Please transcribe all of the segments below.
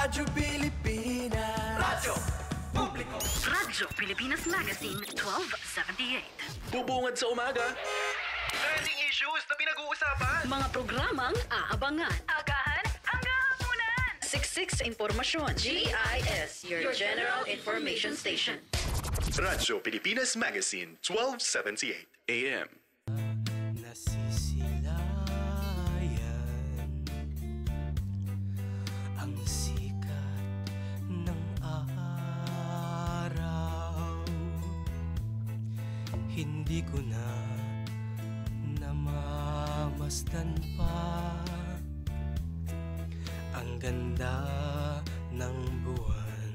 Radyo Pilipinas. Radyo Publiko. Radyo Pilipinas Magazine 1278. Bubungad sa umaga. Trending issues na pinag-uusapan. Mga programang aabangan. Agahan hanggang hapunan. Siksik sa impormasyon. GIS, your General Information Station. Radyo Pilipinas Magazine 1278 AM. Nasisilayan ang sikat ng araw. Hindi ko na namamasdan pa ang ganda ng buwan.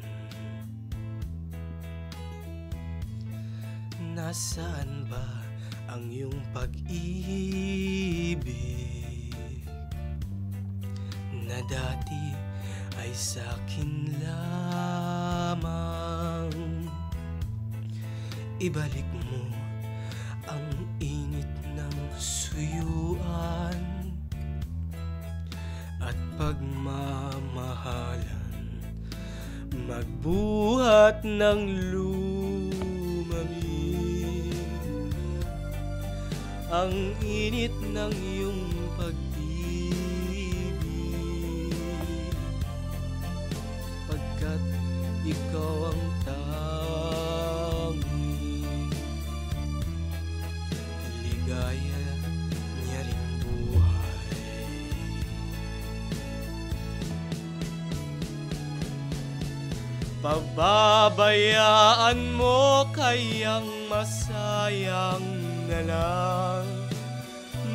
Nasaan ba ang iyong pag-ibig na dati ay sa'kin lamang? Ibalik mo ang init ng suyuan at pagmamahalan, magbuhat ng lumamig. Ang init ng iyong pag-ibig, pagkat ikaw ang tanging ligaya niya ring buhay. Pababayaan mo kayang masayang na lang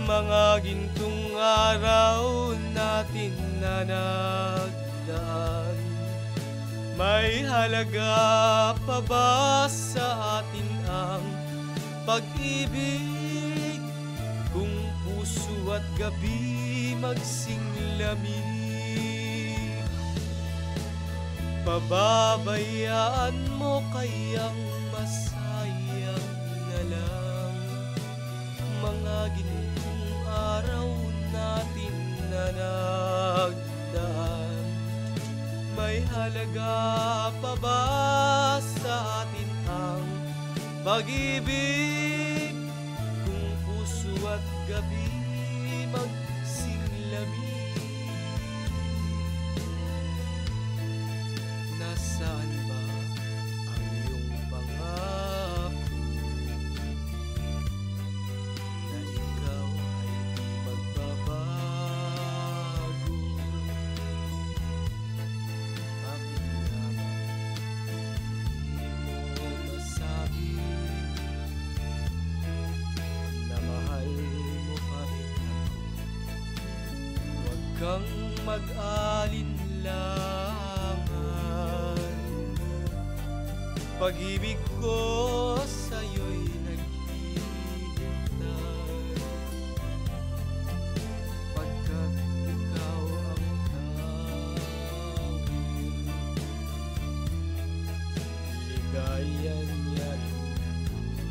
mga gintong araw natin na nagdaan. May halaga pa ba sa atin ang pag-ibig kung puso at gabi magsinglamig? Pababayaan mo kayang masayang na lang mga ginugong araw natin na nagdaan. May halaga pa ba sa atin ang pag-ibig kung puso at gabi magsinglamig? Nasaan ba ang iyong pangako na ikaw ay di magbabago? Bakit nga ba hindi mo masabi na mahal mo pa rin ako? Huwag kang mag-alinlangan, pag-ibig ko sa'yo'y naghihintay, pagkat ikaw ang tanging ligaya niya rin buhay.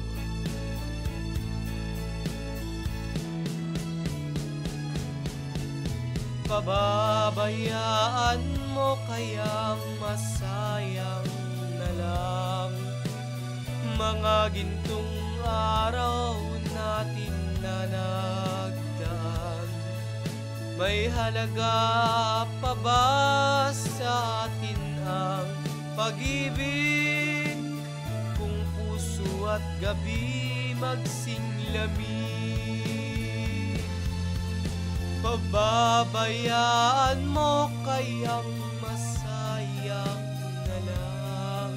Pababayaan mo kayang masayang na lang mga gintong araw natin na nagdaan. May halaga pa ba sa atin ang pag-ibig kung puso at gabi magsinglamig? Pababayaan mo kayang masayang na lang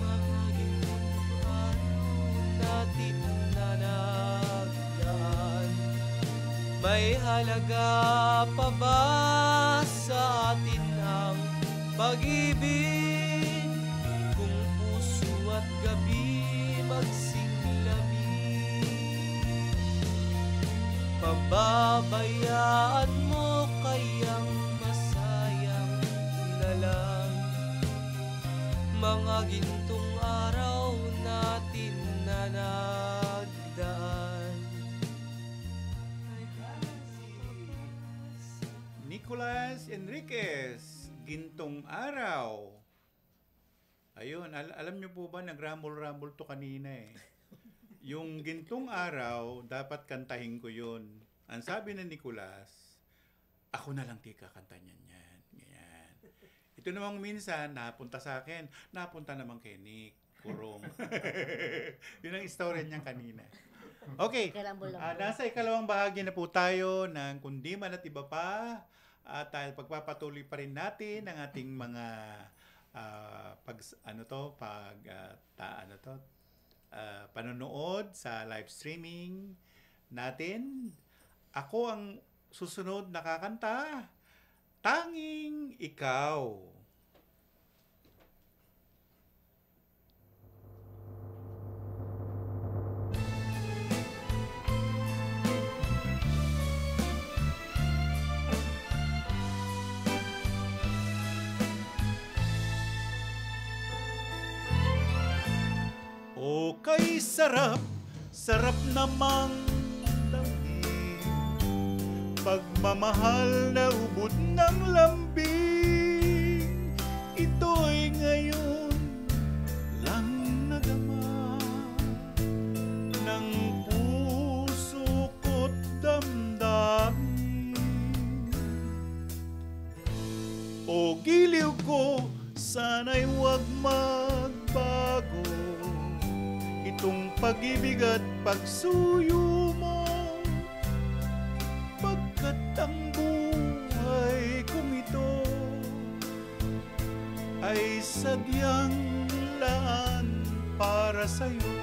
mga gintong araw natin na nagdaan. May halaga pa ba sa atin ang pag-ibig kung puso at gabi magsinglamig? Pababayaan mo kayang masayang na lang mga gintong araw natin na nagdaan. Nicolas Enriquez, gintong araw. Ayun, alam niyo po ba, nag-rumble-rumble to kanina eh. Yung gintong araw, dapat kantahin ko yun. Ang sabi ni Nicolas, ako na lang tika kanta niyan yan. Ganyan. Ito namang minsan, napunta sa akin, napunta naman kay Nick, kurong. Yun ang istorya niya kanina. Okay, nasa ikalawang bahagi na po tayo ng Kundi Man at Iba Pa. At pagpapatuloy pa rin natin ang ating mga panonood sa live streaming natin. Ako ang susunod na kakanta, Tanging Ikaw. O kay sarap, sarap namang damhin, pagmamahal na ubod ng lambing. Ito'y ngayon lang nadama ng puso ko't damdamin. O giliw ko, sana'y huwag magbago itong pag-ibig at pagsuyo mo, pagkat ang buhay kong ito ay sadyang laan para sa'yo.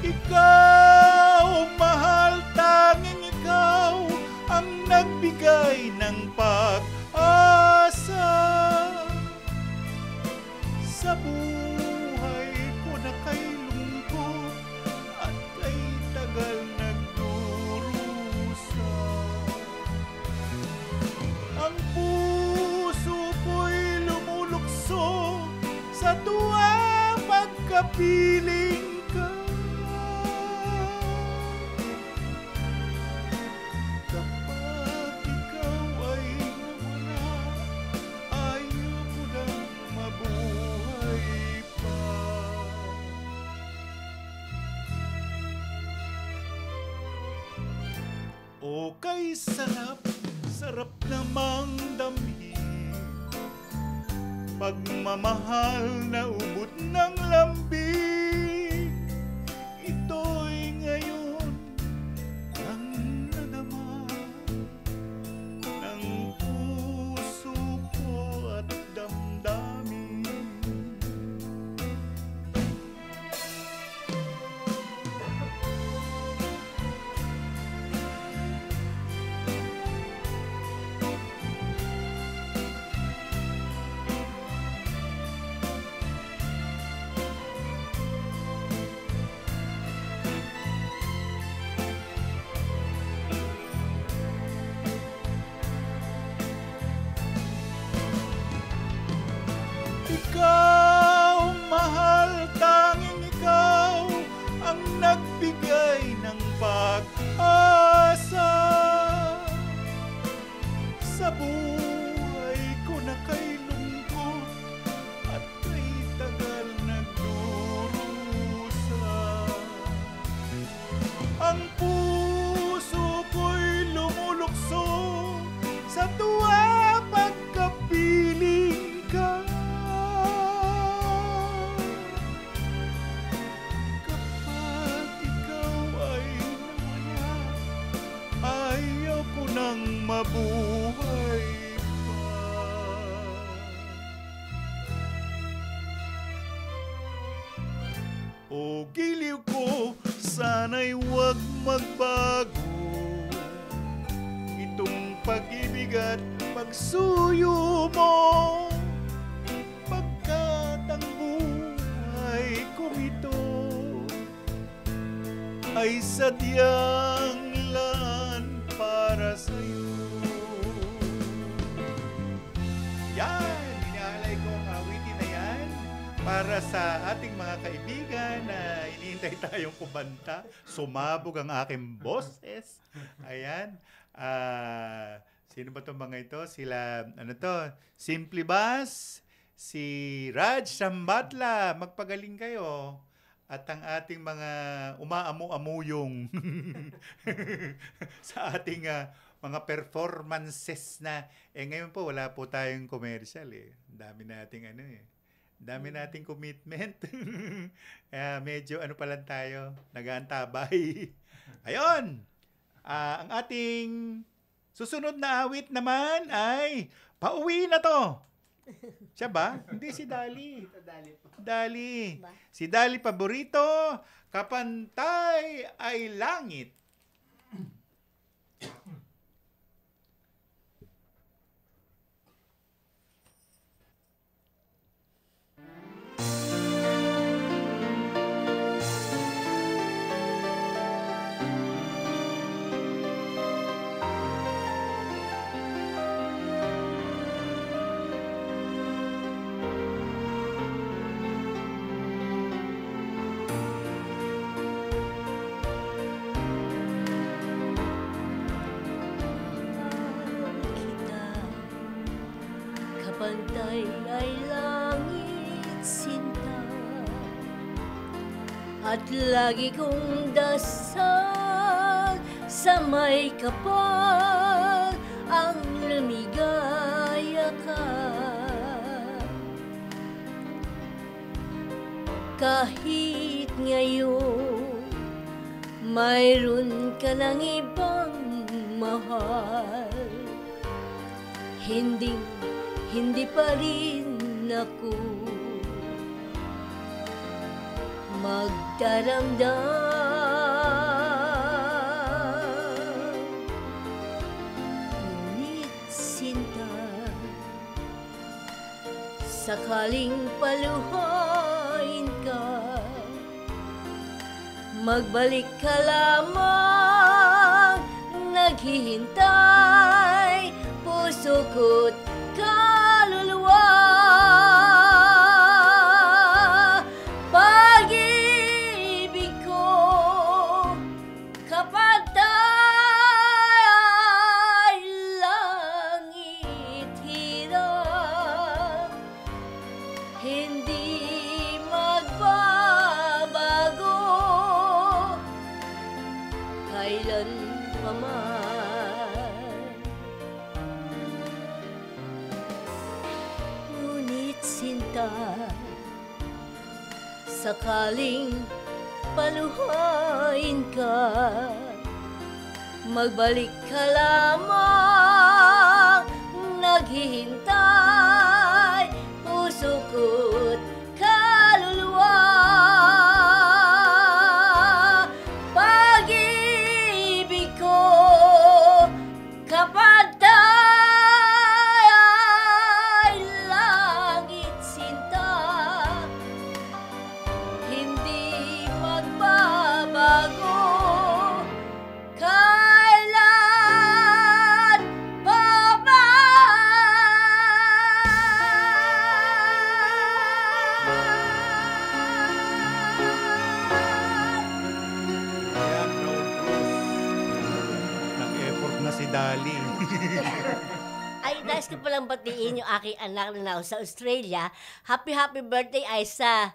Ikaw, mahal, tanging ikaw ang nagbigay ng pag-asa sa buhay ko na kay lungkot at kay tagal nagdurusa. Ang puso ko'y lumulukso sa tuwa pagkapiling ka. Kapag ikaw ay nawala, ayoko nang mabuhay pa. O kay sarap, sarap namang damhin, pagmamahal na ubod ng lambing. Ito'y ngayon ang nadama ng puso ko at damdamin. Ikaw, mahal, tanging ikaw ang nagbigay ng pag-asa sa buhay ko na kay lungkot at kay tagal nagdurusa. Ang puso ko'y lumulukso sa tuwa pagkapiling ka. Ayoko nang mabuhay pa. O giliw ko, sana'y huwag magbago itong pag-ibig at pagsuyo mo, pagkat ang buhay kong ito ay sadyang laan para sa'yo. Yan, inaalay ko ang awitin na yan para sa ating mga kaibigan na hinihintay tayong kumanta. Sumabog ang aking boses. Ayan. Sino ba itong mga ito? Sila, Simply Bass, si Raj Sambatla, magpagaling kayo. At ang ating mga umaamu-amuyong sa ating mga performances na. Ngayon po, wala po tayong commercial Dami nating dami nating commitment. Kaya medyo pa lang tayo, nag-aantabay. Ayun! Ang ating susunod na awit naman ay Pauwi na to. Siya ba? Hindi, si Dali. Dali. Si Dali paborito, Kapantay ay Langit. Kapantay ay langit sinta, at lagi kong dasal sa may kapal ang lumigaya ka. Kahit ngayon mayroon ka ng ibang mahal, hindi pa rin ako magdaramdam. Ngunit sinta, sakaling paluhain ka, magbalik ka lamang, naghihintay puso ko't kaluluwa. Pag-ibig ko, kapantay ay langit hirap, hindi magbabago kailan pa man. Sinta, sakaling paluhain ka, magbalik ka lamang, naghihintay puso ko't kaluluwa. Pag-ibig ko, kapantay Dali. Ay, nais ko palang batiin yung aking anak na sa Australia. Happy birthday, Aisa.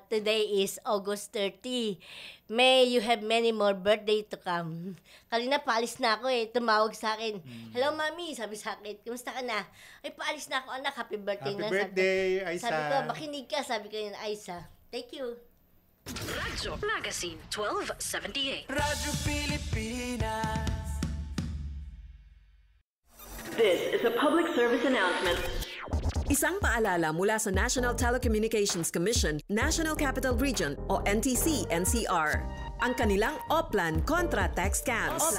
Today is August 30. May you have many more birthday to come. Kanina paalis na ako tumawag sa akin. Hello, Mami, sabi sa akin. Kumusta ka na? Ay, paalis na ako, anak. Happy birthday na. Happy birthday, Aisa. Sabi ko, makinig ka. Sabi ko yun, Aisa. Thank you. Radyo Magazine 1278. Radyo Pilipinas. This is a public service announcement. Isang paalala mula sa National Telecommunications Commission, National Capital Region o NTC-NCR. Ang kanilang Oplan Contra Text Scams.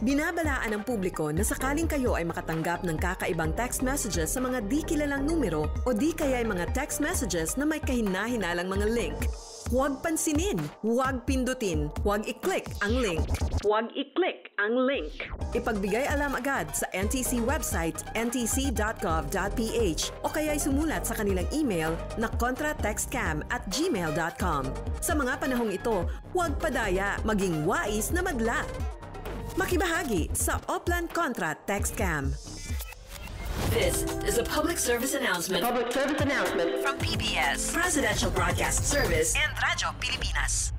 Binabalaan ng publiko na sakaling kayo ay makatanggap ng kakaibang text messages sa mga di kilalang numero o di kaya ay mga text messages na may kahina-hinalang mga link. Huwag pansinin, huwag pindutin, huwag i-click ang link. Huwag i-click ang link. Ipagbigay alam agad sa NTC website ntc.gov.ph o kaya'y sumulat sa kanilang email na contratextcam@gmail.com. Sa mga panahong ito, huwag padaya, maging wais na madla. Makibahagi sa Oplan Contra Text Cam. This is a public service announcement. From PBS, Presidential Broadcast Service, and Radyo Pilipinas.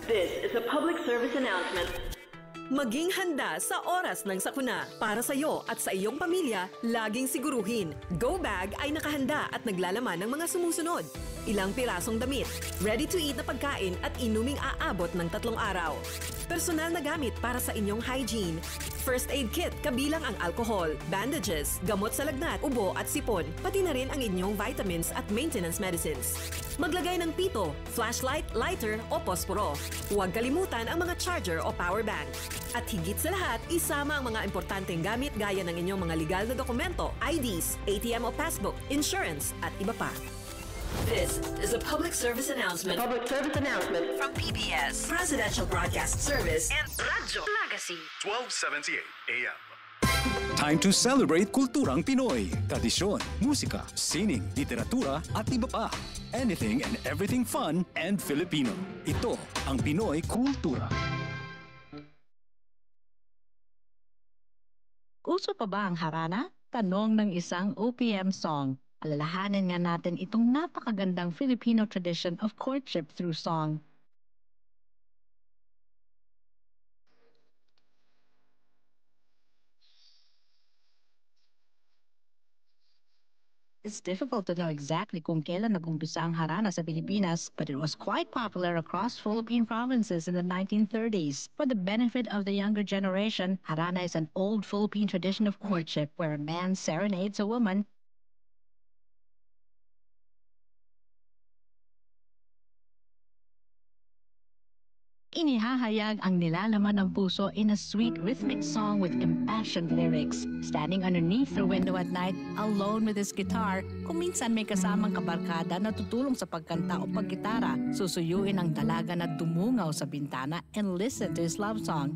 This is a public service announcement. Maging handa sa oras ng sakuna. Para sa iyo at sa iyong pamilya, laging siguruhin. Go Bag ay nakahanda at naglalaman ng mga sumusunod. Ilang pirasong damit, ready-to-eat na pagkain at inuming aabot ng 3 araw. Personal na gamit para sa inyong hygiene. First aid kit kabilang ang alcohol, bandages, gamot sa lagnat, ubo at sipon, pati na rin ang inyong vitamins at maintenance medicines. Maglagay ng pito, flashlight, lighter o posporo. Huwag kalimutan ang mga charger o power bank. At higit sa lahat, isama ang mga importanteng gamit gaya ng inyong mga legal na dokumento, IDs, ATM o passbook, insurance at iba pa. This is a public service announcement. From PBS, Presidential Broadcast Service, And Radyo Magazine. 1278 AM. Time to celebrate kulturang Pinoy. Tradisyon, musika, sining, literatura at iba pa. Anything and everything fun and Filipino. Ito ang Pinoy Kultura. Uso pa ba ang harana? Tanong ng isang OPM song. Alalahanin nga natin itong napakagandang Filipino tradition of courtship through song. It's difficult to know exactly kung kailan nag-umpisa ang harana sa Pilipinas, but it was quite popular across Philippine provinces in the 1930s. For the benefit of the younger generation, harana is an old Philippine tradition of courtship where a man serenades a woman. Inihahayag ang nilalaman ng puso in a sweet rhythmic song with impassioned lyrics. Standing underneath the window at night, alone with his guitar, kung minsan may kasamang kabarkada na tutulong sa pagkanta o paggitara, susuyuin ang dalaga na dumungaw sa bintana and listen to his love song.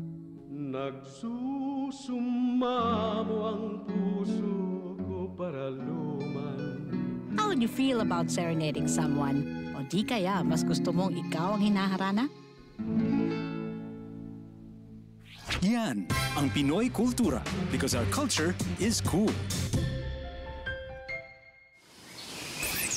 Nagsusumamo ang puso ko para luman. How would you feel about serenading someone? O di kaya mas gusto mong ikaw ang hinaharana? Yan ang Pinoy Kultura because our culture is cool.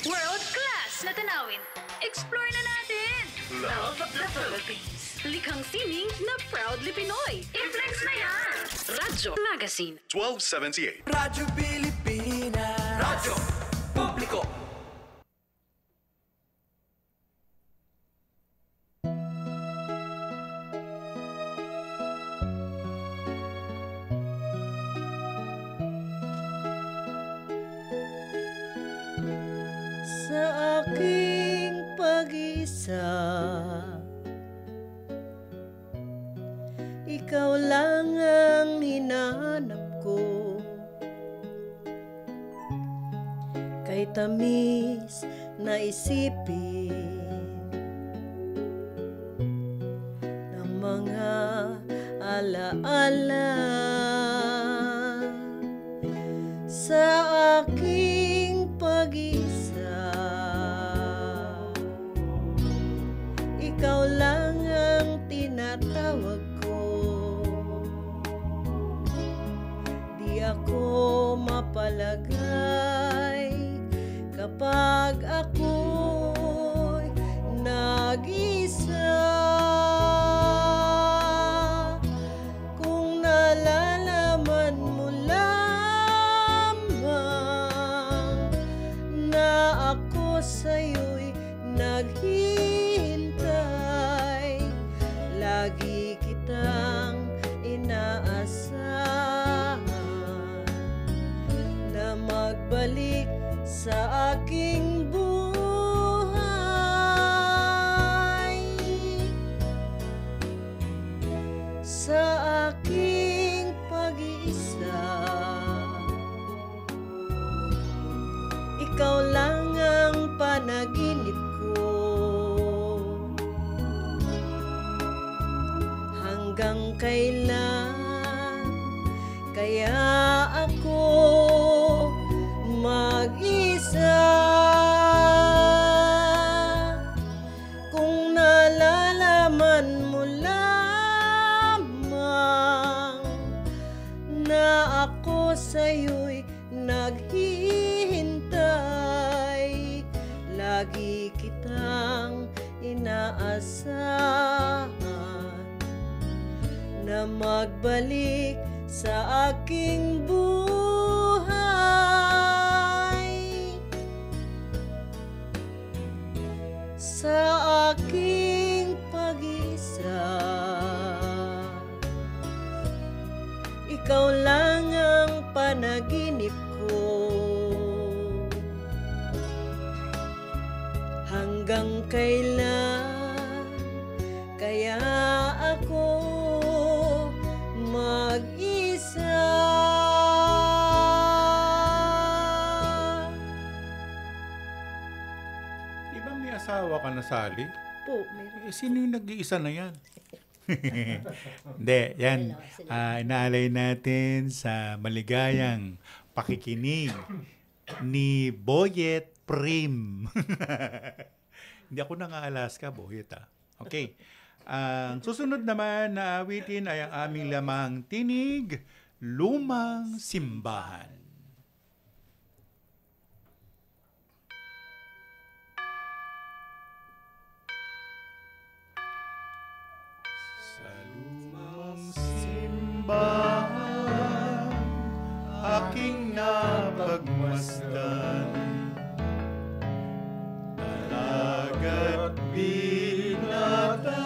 World class na tanawin. Explore na natin. Love the Philippines. Likhang sining na proudly Pinoy. I-flex na yan. Radyo Magazine. 1278. Radyo Pilipinas. Radyo Publiko. Sa aking pag-isa, ikaw lang ang hinahanap ko. Kay tamis na isipin ng mga alaala sa aking pag-isa. Ikaw lang ang tinatawag ko. Di ako mapalagay kapag ako'y nag-isa. Kung nalalaman mo lamang na ako sa'yo'y naghihintay, lagi kitang inaasahan na magbalik sa aking buhay. Sa aking pag-iisa, ikaw lang ang panaginip ko. hanggang kailan kaya ako mag-isa? Kung nalalaman mo lamang na ako sa'yo'y naghihintay, lagi kitang inaasahan na magbalik sa aking buhay, sa aking pag-isa. Ikaw lang ang panaginip ko, hanggang kailan kaya ako mag-isa? Di ba may asawa ka na, Sally? Po, meron. Sino yung nag-iisa na yan? Hindi, yan. Inaalay natin sa maligayang pakikinig ni Boyet Prim. Hindi ako nang-Alaska, Boyet Okay. Ang susunod naman na awitin ay ang aming lamang tinig, Lumang Simbahan. Sa lumang simbahan, aking napagmasdan, dalaga't binata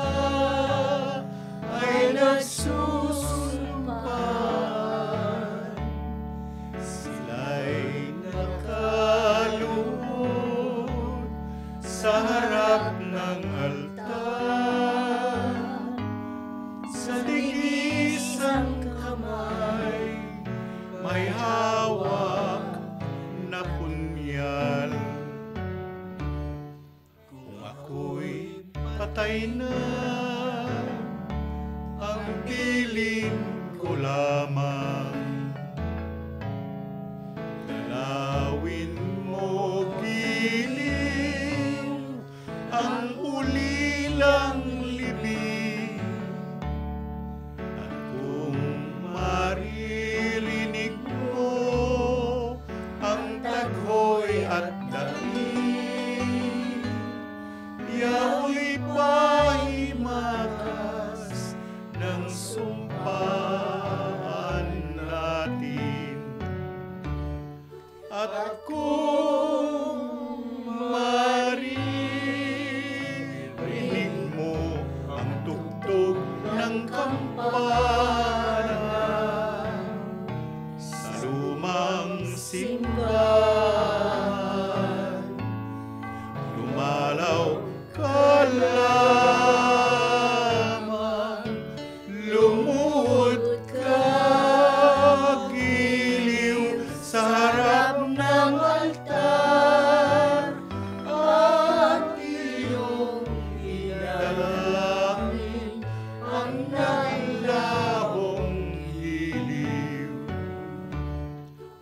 ay nagsusumpaan. Sila'y nakalugod sa harap ng altar, sa digisang kamay may hawak na punyal. Kung ako'y patay na, ang piling ko lamang dalawin mo giliw ang ulilang libing. At kung maririnig mo ang taghoy at daing, yao'y pahimatas ng sumpaan natin. At kung maririnig mo ang tugtog ng kampana sa lumang simbahan, lumalaw ka lamang, lumuhod ka giliw sa harap ng altar, at iyong idalangin ang naglahong giliw.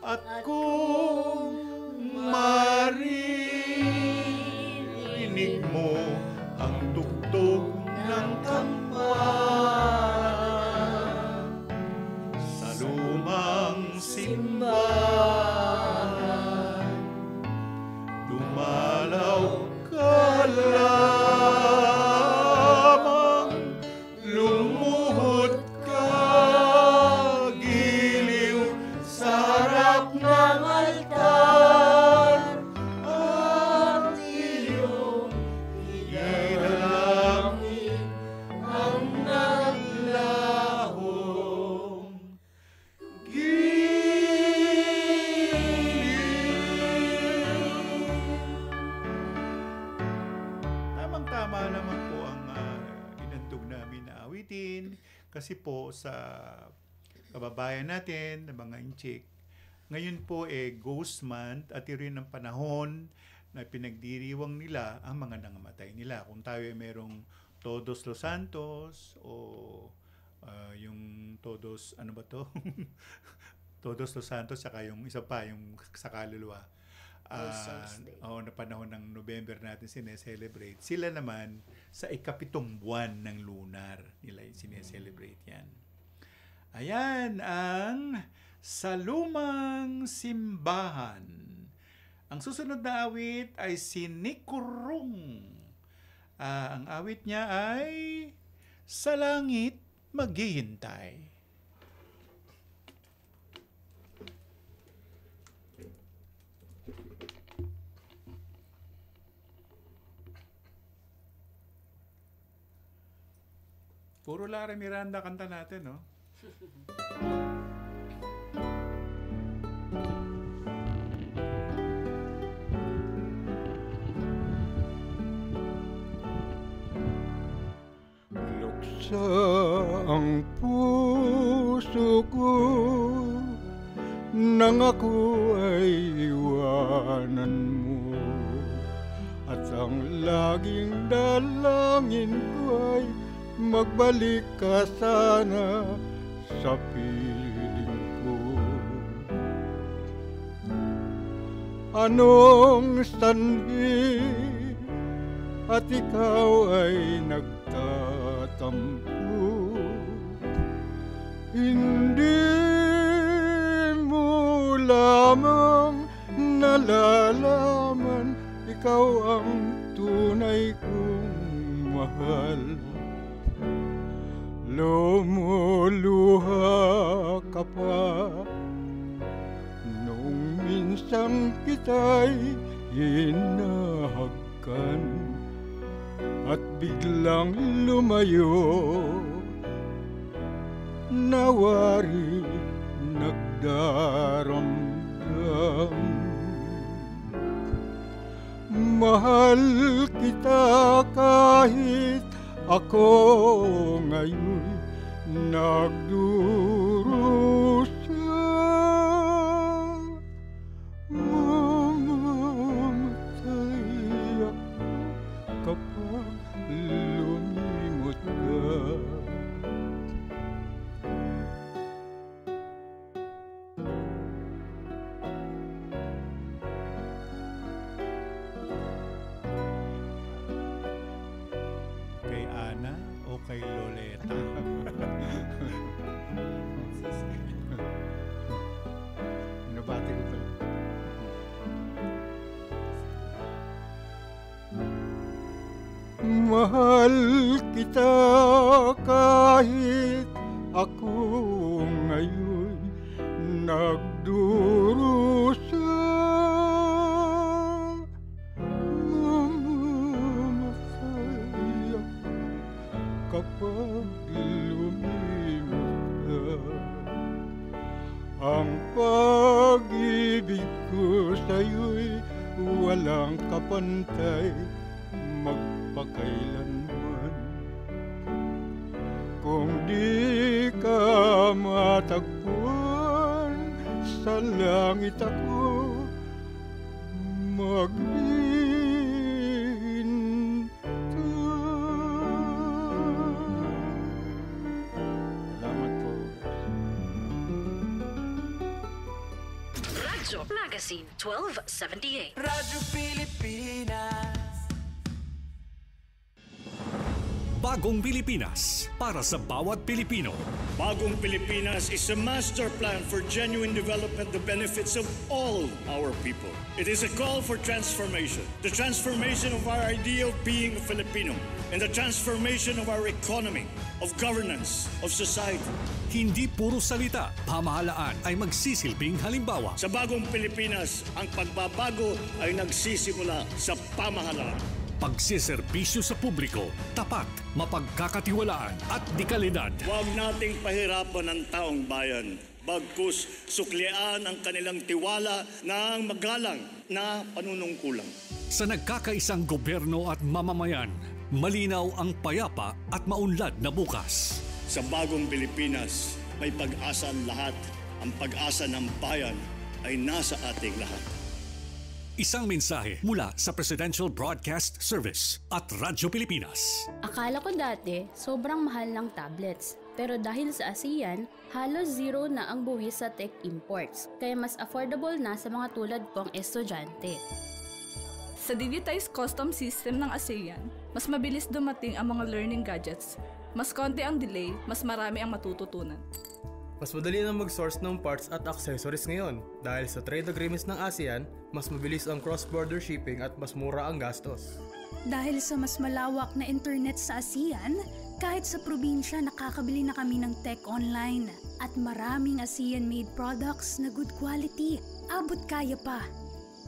At kung maririnig mo ang tugtog ng kampana sa lumang simbahan, dumalaw ka lamang, lumuhod ka giliw sa harap ng altar, at iyong idalangin ang naglahong giliw. Tamang-tama naman po ang inantog namin na awitin, kasi po sa kababayan natin, na mga inchik, ngayon po ghost month at rin ang panahon na pinagdiriwang nila ang mga nangamatay nila. Kung tayo ay merong Todos los Santos o Todos, ano ba to? Todos los Santos, saka yung isa pa, yung sa kaluluwa. All Souls Day. Na panahon ng November natin sineselebrate. Sila naman, sa ikapitong buwan ng lunar nila sineselebrate yan. Ayan ang Sa Lumang Simbahan. Ang susunod na awit ay si Nikurong. Ang awit niya ay Sa Langit Maghihintay. Puro Lara Miranda kanta natin, no? Luksa ang puso ko nang ako ay iwanan mo, at ang laging dalangin ko ay magbalik ka sana sa piling ko. Anong sanhi at ikaw ay nagtatampo, hindi mo lamang nalalaman ikaw ang tunay kong mahal. Lumuluha ka pa nung minsan kita'y hinahagkan at biglang lumayo, nawari nagdaramdam. Mahal kita kahit ako ngayon nagdurusa, mamatay ako kapag lumimot ka. Kay Ana o kay Loleta? Nabati ko pala. Mahal kita kahit ako ngayon nagdurusa, mamatay ako kapag lumimot ka. Ang pag-ibig ko sa'yo'y walang kapantay magpakailanman. Kung di ka matagpuan, sa langit ako Salamat po. Radyo Magazine 1278. Radyo Pilipinas. Bagong Pilipinas para sa bawat Pilipino. Bagong Pilipinas is a master plan for genuine development that benefits of all our people. It is a call for transformation. The transformation of our idea of being a Filipino and the transformation of our economy, of governance, of society. Hindi puro salita, pamahalaan ay magsisilbing halimbawa. Sa Bagong Pilipinas, ang pagbabago ay nagsisimula sa pamahalaan. Pagsiservisyo sa publiko, tapat, mapagkakatiwalaan at dekalidad. Huwag nating pahirapan ang taong bayan. Bagkus suklian ang kanilang tiwala ng magalang na panunungkulan. Sa nagkakaisang gobyerno at mamamayan, malinaw ang payapa at maunlad na bukas. Sa Bagong Pilipinas, may pag-asa ang lahat. Ang pag-asa ng bayan ay nasa ating lahat. Isang mensahe mula sa Presidential Broadcast Service at Radyo Pilipinas. Akala ko dati, sobrang mahal ng tablets. Pero dahil sa ASEAN, halos zero na ang buwis sa tech imports, kaya mas affordable na sa mga tulad kong estudyante. Sa digitized custom system ng ASEAN, mas mabilis dumating ang mga learning gadgets. Mas konti ang delay, mas marami ang matututunan. Mas madali na mag-source ng parts at accessories ngayon dahil sa trade agreements ng ASEAN, mas mabilis ang cross-border shipping at mas mura ang gastos. Dahil sa mas malawak na internet sa ASEAN, kahit sa probinsya nakakabili na kami ng tech online at maraming ASEAN-made products na good quality. Abot kaya pa.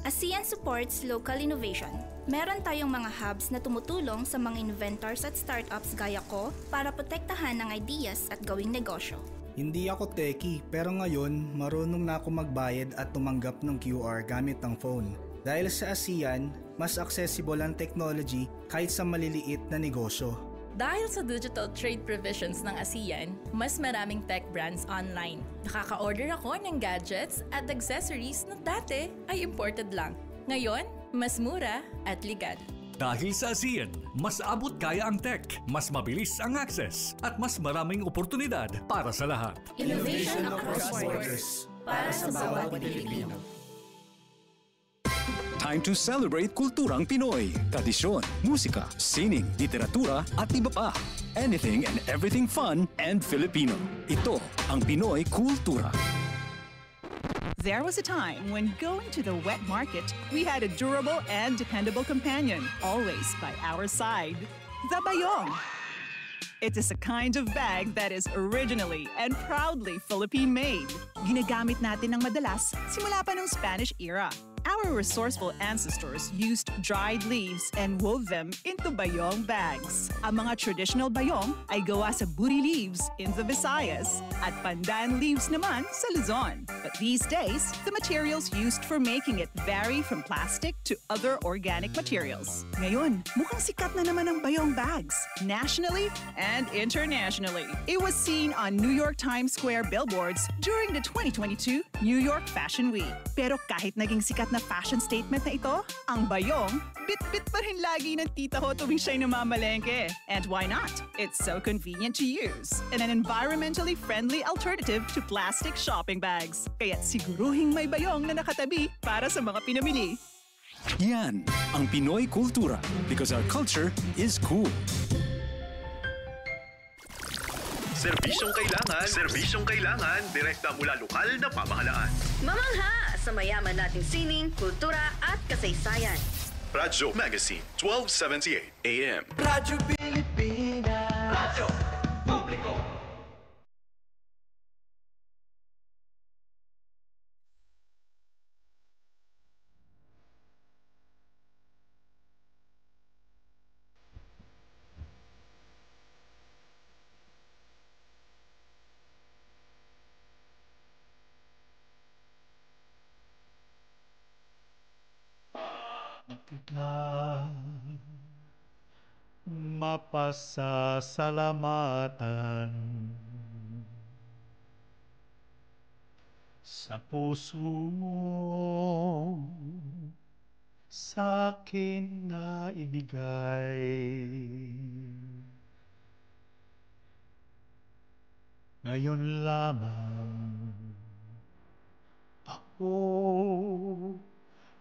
ASEAN supports local innovation. Meron tayong mga hubs na tumutulong sa mga inventors at startups gaya ko para protektahan ang ideas at gawing negosyo. Hindi ako techie, pero ngayon marunong na ako magbayad at tumanggap ng QR gamit ang phone. Dahil sa ASEAN, mas accessible ang technology kahit sa maliliit na negosyo. Dahil sa digital trade provisions ng ASEAN, mas maraming tech brands online. Nakaka-order ako ng gadgets at accessories na dati ay imported lang. Ngayon, mas mura at legal. Dahil sa ASEAN, mas abot kaya ang tech, mas mabilis ang access, at mas maraming oportunidad para sa lahat. Innovation across borders para sa bawat Pilipino. Time to celebrate kulturang Pinoy. Tradisyon, musika, sining, literatura at iba pa. Anything and everything fun and Filipino. Ito ang Pinoy Kultura. There was a time when going to the wet market, we had a durable and dependable companion, always by our side. The bayong. It is a kind of bag that is originally and proudly Philippine-made. Ginagamit natin ng madalas simula pa ng Spanish era. Our resourceful ancestors used dried leaves and wove them into bayong bags. Ang mga traditional bayong ay gawa sa buri leaves in the Visayas at pandan leaves naman sa Luzon. But these days, the materials used for making it vary from plastic to other organic materials. Ngayon, mukhang sikat na naman ang bayong bags, nationally and internationally. It was seen on New York Times Square billboards during the 2022 New York Fashion Week. Pero kahit naging sikat na fashion statement na ito, ang bayong, bit-bit pa rin lagi ng tita ko tuwing siya'y namamalengke. And why not? It's so convenient to use and an environmentally friendly alternative to plastic shopping bags. Kaya't siguruhing may bayong na nakatabi para sa mga pinamili. Yan ang Pinoy Kultura because our culture is cool. Serbisyong kailangan, direkta mula lokal na pamahalaan. Mamangha sa mayaman nating sining, kultura at kasaysayan. Radyo Magazine, 1278 AM. Radyo Pilipinas. Radyo Publiko. Na mapasasalamatan sa puso mo sa akin na ibigay. Ngayon lamang ako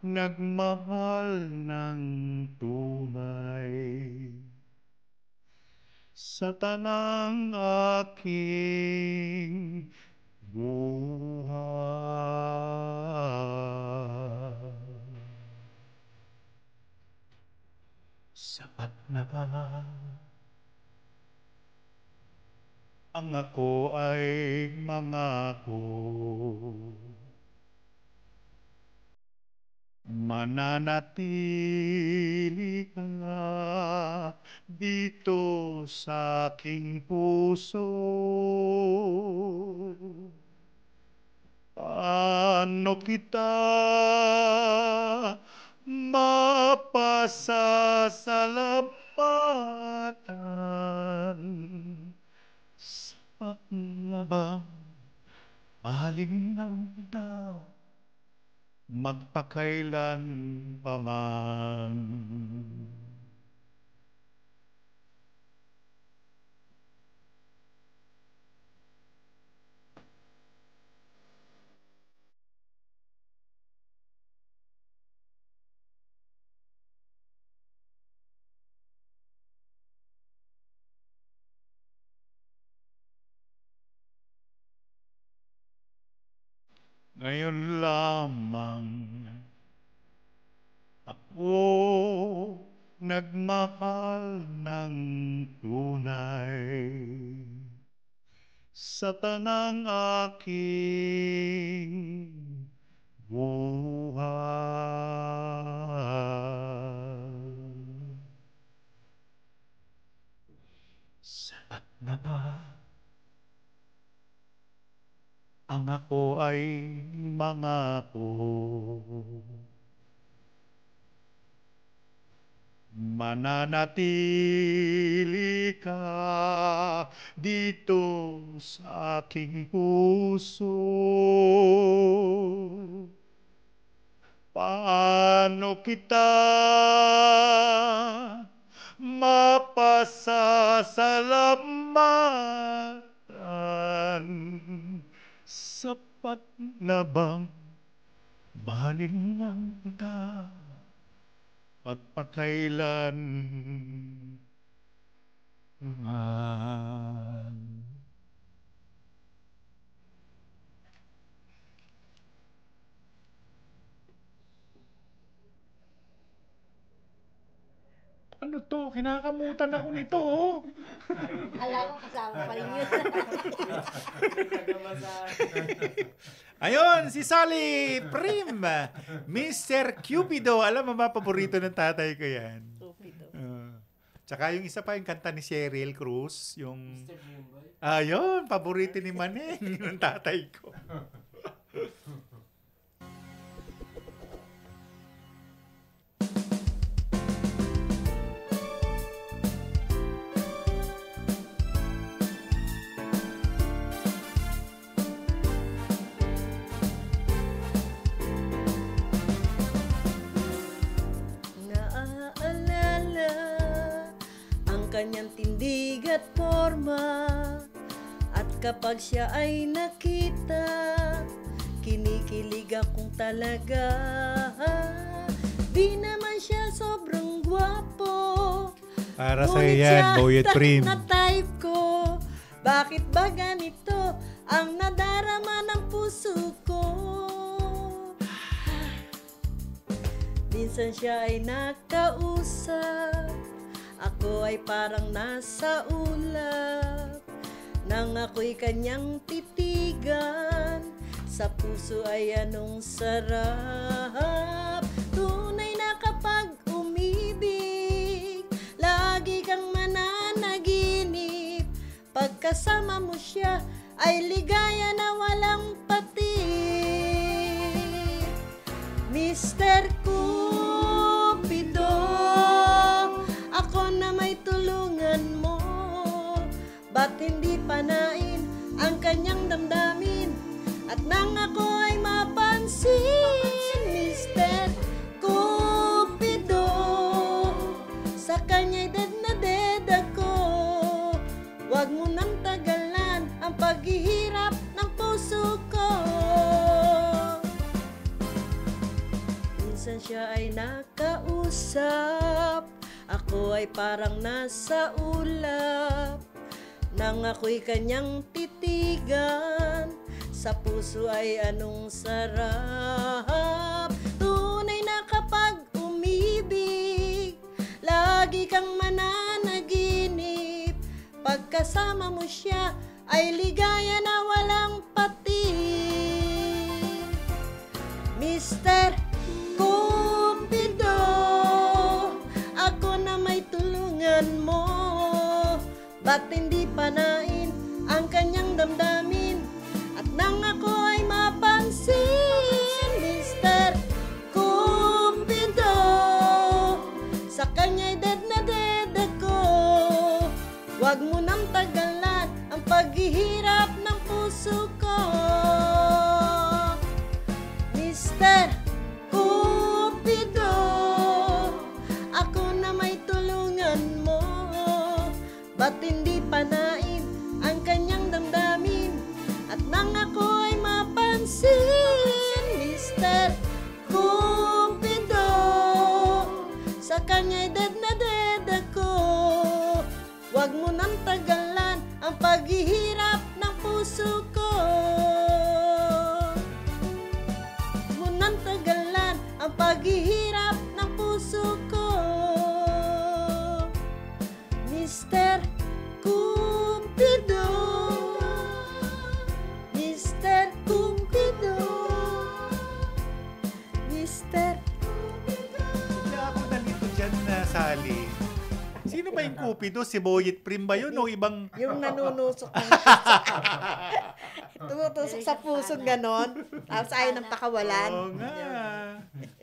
nagmahal ng tunay sa tanang aking buhay. Sapat na ba ang ako ay mangako? Mananatili ka dito sa aking puso. Paano kita mapasasalamatan? Sapat na ba mahalin ng tao? Magpakailan pa man. Ngayon lamang ako nagmahal ng tunay sa tanang aking buhay. Sapat na ba ang ako ay mangako? Mananatili ka dito sa aking puso. Paano kita mapasasalamatan? Sapat na bang mahalin lang kita pagpakailan man? Ano to? Kinakamutan ako nito. Alam ko kasama pa rin yun. Ayun, si Sally Prim. Mr. Cupido. Alam mo ba, paborito ng tatay ko yan. Cupido. Tsaka yung isa pa, yung kanta ni Cheryl Cruz. Yung... Ayun, paborito ni Maneng ng tatay ko. Kanyang tindig at forma, at kapag siya ay nakita, kinikilig akong talaga. Di naman siya sobrang gwapo, para sa yan, Boyet Prim. Na type ko. Bakit ba ganito ang nadarama ng puso ko? Minsan siya ay nakausap, ako ay parang nasa ulap. Nang ako'y kanyang titigan, sa puso ay anong sarap. Tunay na kapag umibig, lagi kang mananaginip. Pagkasama mo siya, ay ligaya na walang patik. Mr. Cupido, ako na may tulungan mo. Ba't hindi panain ang kanyang damdamin? At nang ako ay mapansin, Mr. Cupido, sa kanya'y dead na dead ako. Huwag mo nang tagalan ang paghihirap ng puso ko. Minsan siya ay nakausap, ako ay parang nasa ulap. Nang ako'y kanyang titigan, sa puso ay anong sarap. Tunay na kapag umibig, lagi kang mananaginip. Pagkasama mo siya, ay ligaya na walang patik. Mr. Cupido, ako na may tulungan mo. Ba't hindi panain ang kanyang damdamin? At nang ako ay mapansin, Mr. Cupido, sa kanya'y dead na dead ako. Huwag mo nang tagalan ang paghihirap ng puso ko. Mr. Cupido, ako na may tulungan mo. Ba't hindi panain ang kanyang damdamin? At nang ako ay mapansin, Mr. Cupido, sa kanya'y dead na dead ako. Huwag mo nang tagalan ang paghihirap ng puso ko. paghihirap ng puso ko. Mr. Cupido, Mr. Cupido, Mr. Hindi ako nalito dyan na Sally. Sino ba yung Cupido? Si Boyet Prim ba yun o ibang... Yung nanunusok ng tumutusok sa puso ganon. Tapos ayaw ng pakawalan. Oo nga.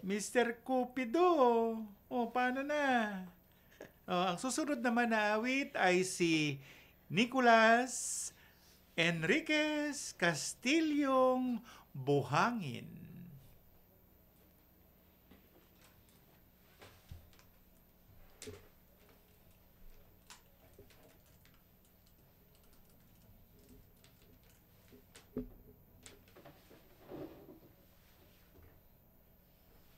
Mr. Cupido. O, paano na? Ang susunod naman na awit ay si Nicolas Enriquez Castillong Buhangin.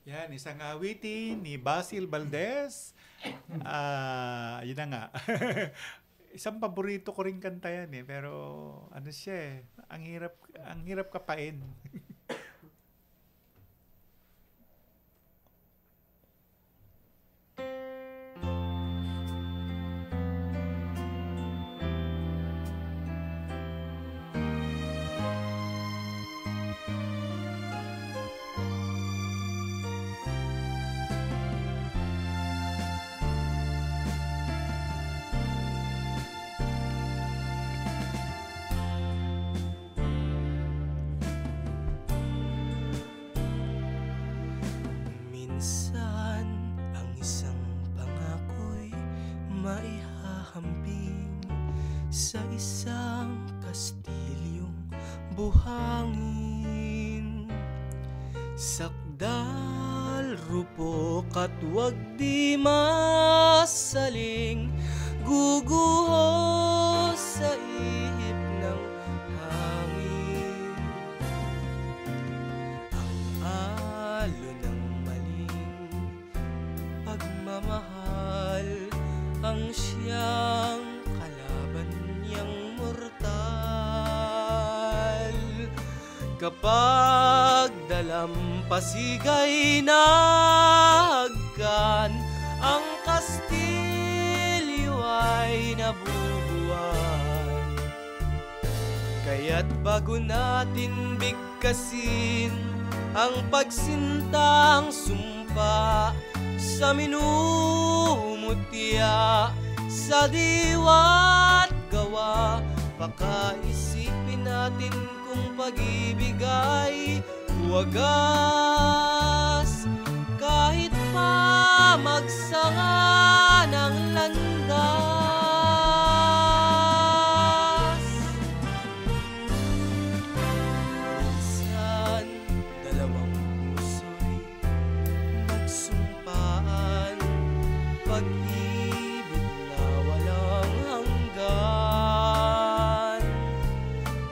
Yan, isang awitin ni Basil Valdez. Yun na nga. Isang paborito ko rin kanta yan eh. Pero ano siya eh. Ang hirap kapain. Minsan, ang isang pangako'y maihahambing sa isang kastilyong buhangin. Sakdal, rupok at wag di masaling guguho sa ihip ng hangin. Ang alon ng pagmamahal ang siyang kalaban niyang mortal. Kapag dalampasigay na hagkan, ang kastilyo ay nabubuan. Kaya't bago natin bigkasin ang pagsintang sumpa sa minumutya, sa diwa't gawa, pakaisipin natin kung pag-ibig ay wagas. Kahit pa magsanga ng landas, minsan dalawang puso'y nagsumpaan, pag-ibig na walang hanggan.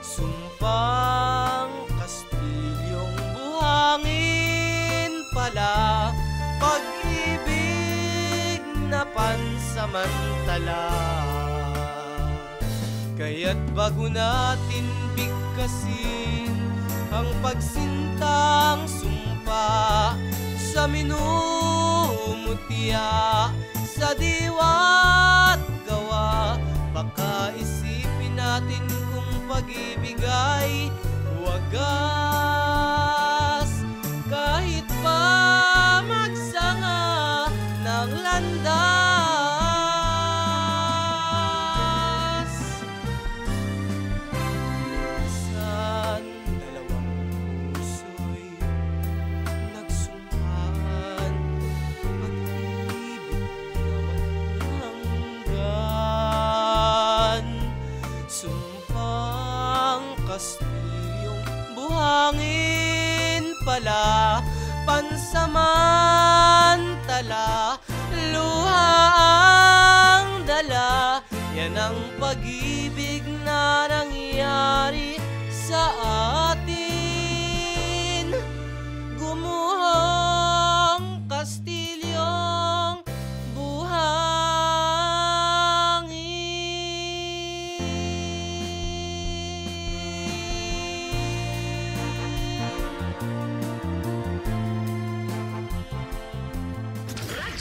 Sumpang kastilyong buhangin pala, pag-ibig na pansamantala. Kaya't bago natin bigkasin ang pagsintang sumpa sa minumutya, sa diwa't gawa, pakaisipin natin kung pag-ibig ay wagas. Kahit pa magsanga ng landas, minsan dalawang puso'y nagsumpaan, pag-ibig na walang hanggan. Sumpang kastilyong buhangin pala, pansamantala, luha ang dala. Yan ang pag-ibig na nangyari sa atin. Gumuhong kastilyong buhangin.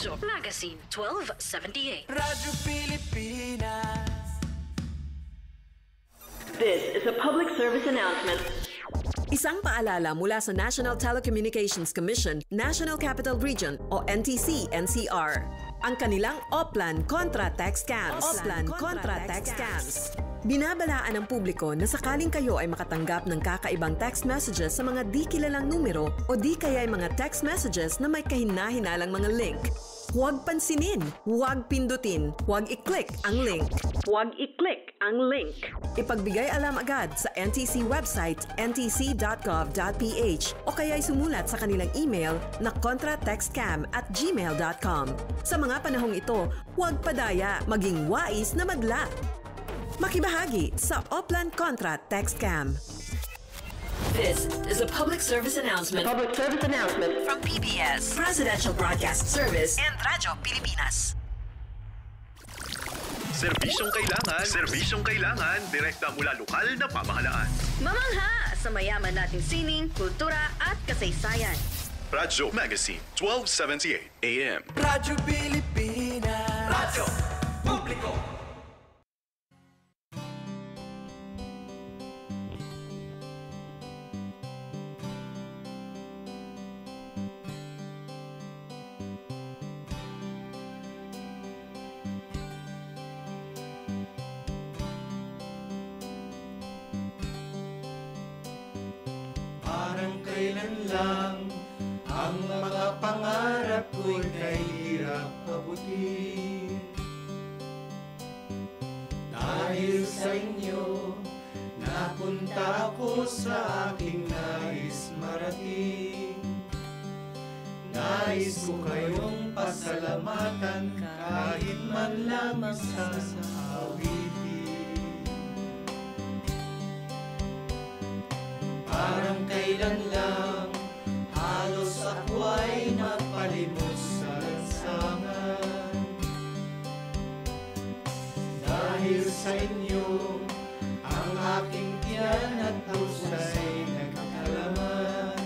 Radyo Magazine 1278. Radyo Pilipinas. This is a public service announcement. Isang paalala mula sa National Telecommunications Commission, National Capital Region o NTC-NCR. Ang kanilang Oplan Contra Text Scams. Oplan Contra Text Scams. Binabalaan ng publiko na sakaling kayo ay makatanggap ng kakaibang text messages sa mga di kilalang numero o di kaya ay mga text messages na may kahina-hinalang mga link. Huwag pansinin, huwag pindutin, huwag i-click ang link. Huwag i-click ang link. Ipagbigay alam agad sa NTC website ntc.gov.ph o kaya'y sumulat sa kanilang email na contratextcam@gmail.com. Sa mga panahong ito, huwag padaya, maging wais na magla. Makibahagi sa Oplan Contra Text Scam. This is a public service announcement. Public service announcement from PBS, Presidential Broadcast Service, and Radyo Pilipinas. Serbisyong kailangan, direkta mula lokal na pamahalaan. Mamangha sa mayaman nating sining, kultura at kasaysayan. Radyo Magazine 1278 AM. Radyo Pilipinas. Radyo Publiko. Parang kailan lang ang mga pangarap ko'y kahirap abutin. Dahil sa inyo, napunta ako sa aking nais marating. Nais ko kayong pasalamatan kahit man lamang sa awitin. Parang kailan lang halos ako ay napalimos sa lansangan. Dahil sa inyo, ang aking tiyan at pusa'y nagkalaman.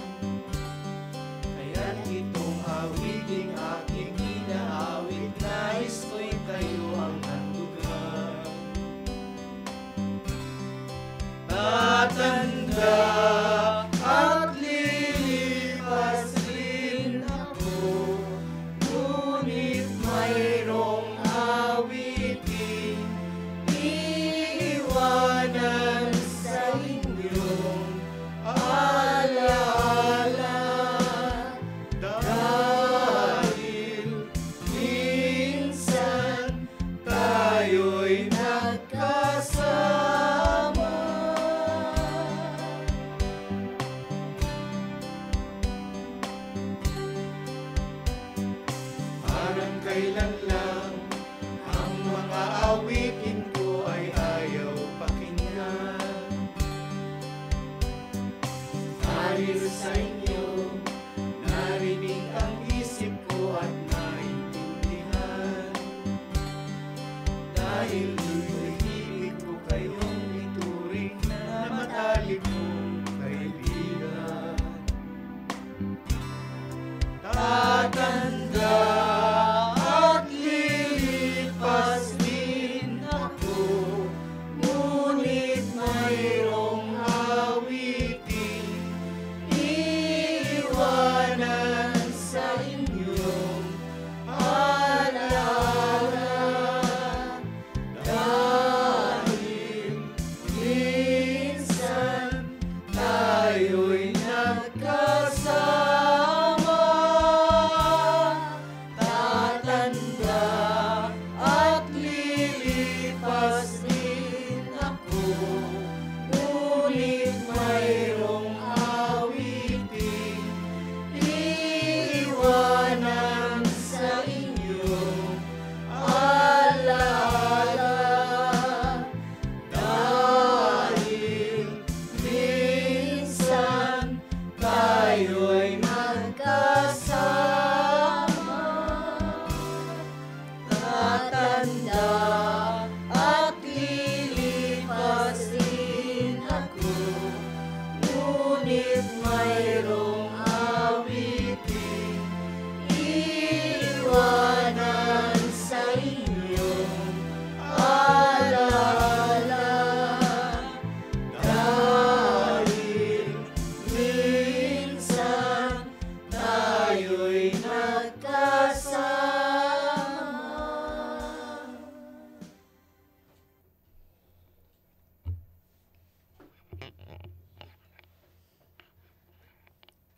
Kaya't itong awiting aking inaawit, nais ko'y kayo ang handugan. Tatanda at lilipas rin ako, ngunit mayroong awiting iiwanan sa inyong alaala. Dahil minsan tayo'y nagkasama. Parang kailan lang ang mga awitin ko ay ayaw pakinggan. Dahil sa inyo, narinig ang isip ko at naintindihan. Dahil ibig ko kayong ituring na matalik kong kaibigan. Tatanda at lilipas din ako, ngunit mayroong awiting iiwanan sa inyong alaala. Dahil minsan tayo'y nagkasama. Tatanda at lilipas din ako, ngunit mayroong awiting iiwanan sa inyong alaala. Dahil minsan tayo'y magkasama. Tatanda at lilipas din ako, ngunit mayroong awiting iiwanan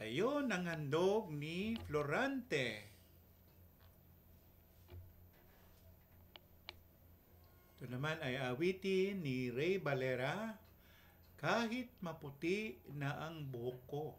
Ayun ang handog ni Florante. Ito naman ay awitin ni Ray Valera, Kahit Maputi na ang Buhok Ko.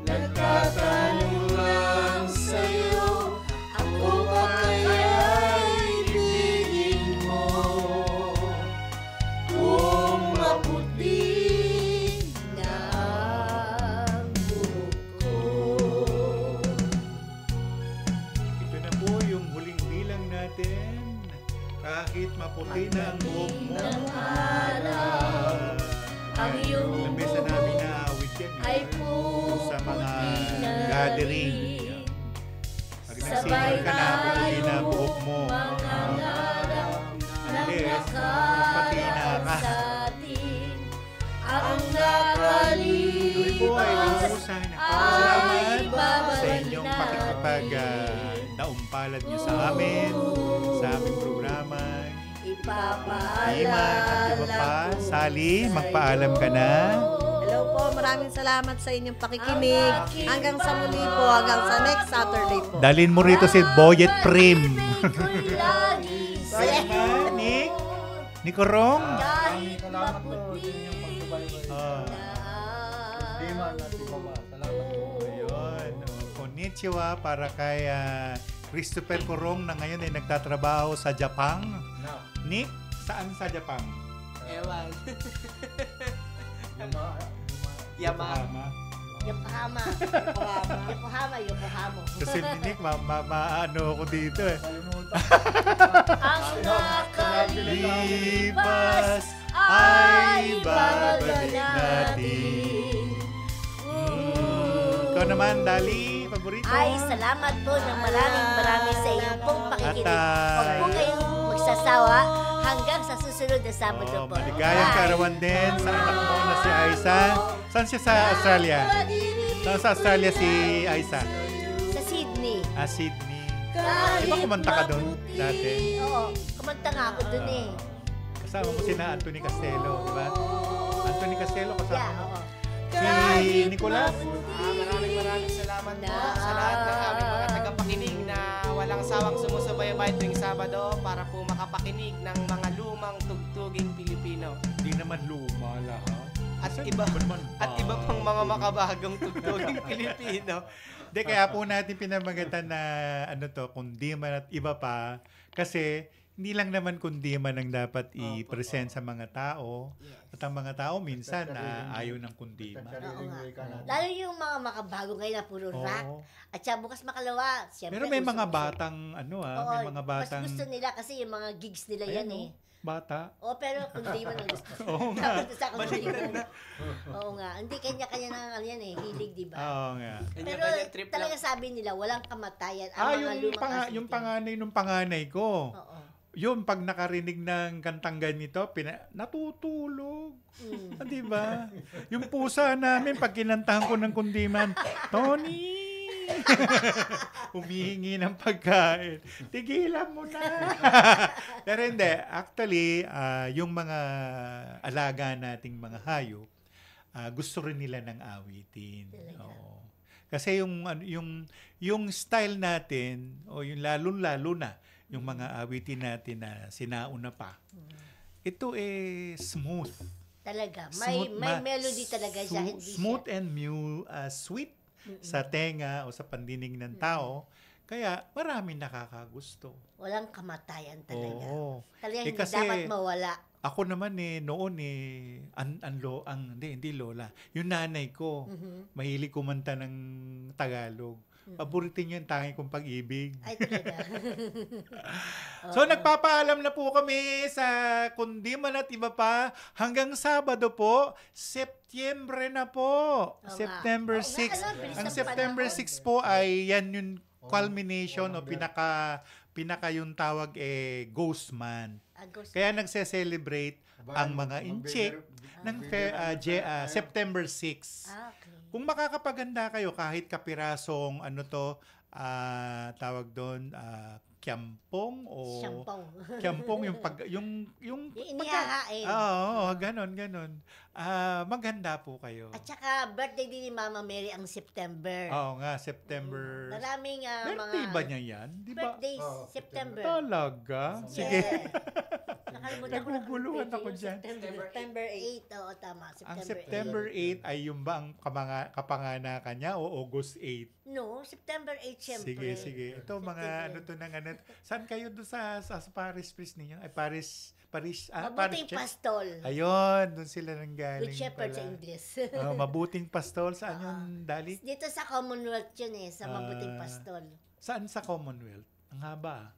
Nagtatanong lang sa'yo, ako ba kaya'y ibigin mo? Kung maputi na ang buhok ko. Ito na po yung huling bilang natin. Kahit maputi na ang buhok mo. Ang iyong Lamesa namin na awit yan. ay Sa mga gathering. Pag nag-singer ka na, maputi na ang buhok mo. Unless, pati na ka. Ang Tuloy po ay nauusan. Salamat sa inyong pakikipag naumpalad niyo sa amin, sa aming programa. Iman at iba pa. Sally, magpaalam ka na. Hello po, maraming salamat sa inyong pakikinig. Hanggang sa muli po, hanggang sa next Saturday po. Dalin mo rito si Boyet Prim. Salamat, Nick. Nico Rong. Salamat po sa inyong pagsubaybay. Ayun. Konnichiwa para kay Christopher Corong na ngayon ay nagtatrabaho sa Japan. Nick, saan sa Japan? Ewan. Yokohama. Yokohama. Kasi Nick, ano ako dito eh. Ang nakalipas ay babalik natin. Ikaw naman, Dali, paborito. Ay, salamat po ng maraming sa iyong pong pakikinig. Huwag po kayong magsasawa hanggang sa susunod na Sabado po. Maligayang kaarawan din sa anak mo na si Aiza. Saan siya sa Australia? Saan sa Australia si Aiza? Sa Sydney. Sydney. Di ba kumanta ka doon dati? Oo, kumanta nga ako doon eh. Kasama mo si na Anthony Castello, di ba? Anthony Castello kasama mo. Oo. Si Nicolas. Maraming salamat po sa lahat ng aming mga tagapakinig na walang sawang sumusubaybay tuwing Sabado para po makapakinig ng mga lumang tugtuging Pilipino. Hindi naman luma lahat. At iba pang mga makabagong tugtuging Pilipino. Hindi, kaya po natin pinamagatan na kundiman at iba pa. Kasi hindi lang naman kundiman ang dapat i-present sa mga tao. At ang mga tao minsan na ayaw ng kundiman. Lalo yung mga makabago ngayon na puro rock. At siya bukas makalawa. Pero may mga batang may mga batang... Mas gusto nila kasi yung mga gigs nila yan eh. Bata. Pero kundiman ang gusto. Oo nga. Oo nga. Hindi kanya-kanya na yan eh. Hilig, di ba? Oo nga. Pero talaga sabi nila, walang kamatayan. Yung panganay nung panganay ko. Oo. Yun, pag nakarinig ng kantang ganito, natutulog. Di ba? Yung pusa namin, pag kinantahan ko ng kundiman, Tony! Humihingi ng pagkain. Tigilan mo na. Pero hindi. Actually, yung mga alaga nating mga hayop, gusto rin nila ng awitin. Oo. Kasi yung style natin, o yung lalo na, yung mga awitin natin na sinauna pa, ito smooth. Talaga. May melody talaga siya. Smooth and sweet sa tenga o sa pandinig ng tao. Kaya maraming nakakagusto. Walang kamatayan talaga. Oo. Talagang kasi, dapat mawala. Ako naman noon hindi lola. Yung nanay ko, mahilig kumanta ng Tagalog. Paborito niya yung tangi kong pag-ibig. Ay, talaga. So, nagpapaalam na po kami sa kundi man at iba pa. Hanggang Sabado po, Setyembre na po. September 6. Ang September 6 po ay yan yung culmination o pinaka yung tawag Ghost Month. Kaya nagse-celebrate ang mga incheck ng September 6. Kung makakapaganda kayo kahit kapirasong tawag doon kiampong o kiampong yung inihahain. Ganon. Maganda po kayo. At saka birthday din ni Mama Mary ang September. Oo nga, September. Maraming birthday ba niya yan? Di ba? Birthday September. Talaga? Sige. Naguguluhan ako dyan. September 8. Oo, tama. Ang September 8 ay yung ba ang kapanganakan niya o August 8? No, September 8 syempre. Sige. Ito mga saan kayo doon sa Paris, please ninyo? Ay, Paris. Mabuting Pastol. Ayun, doon sila nanggaling. Good Shepherd pala. sa English. Mabuting Pastol. Saan yun, Dali? Dito sa Commonwealth yun sa Mabuting Pastol. Saan sa Commonwealth? Ang haba.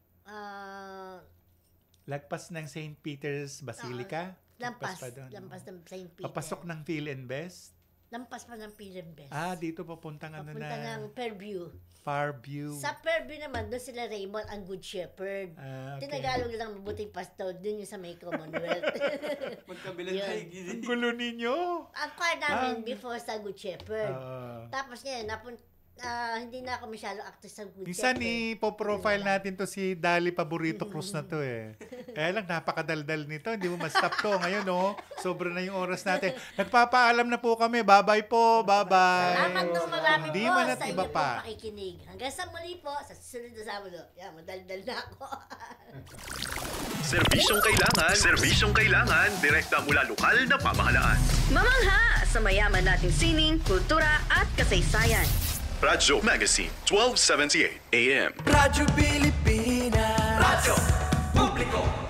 Lagpas ng St. Peter's Basilica? Lampas ng St. Peter. Papasok ng Phil-Invest? Lampas pa ng Phil-Invest. Dito papuntang Papunta ng Fairview. Sa Fairview naman, doon sila Raymond ang Good Shepherd. Okay. Tinagalog lang Mabuting Pastol, doon yung sa may Commonwealth. Magkabilang tayo. Ang gulo ninyo. Ang choir namin before sa Good Shepherd. Tapos ngayon, hindi na ako masyado active sa Good Minsan Shepherd. ipo-profile natin to si Dali Paborito Cruz na to Kaya lang napakadaldal nito. Hindi mo ma-stop to. Ngayon sobra na yung oras natin. Nagpapaalam na po kami. Bye-bye po. Bye-bye. Salamat ng marami Hindi po man at sa iba inyo pa. pong pakikinig. Hanggang sa muli po sa susunod na Sabado. Madaldal na ako. Serbisyong kailangan, direkta mula lokal na pamahalaan. Mamangha sa mayaman nating sining, kultura at kasaysayan. Radyo Magazine, 1278 AM. Radyo Pilipinas. Radyo Publiko.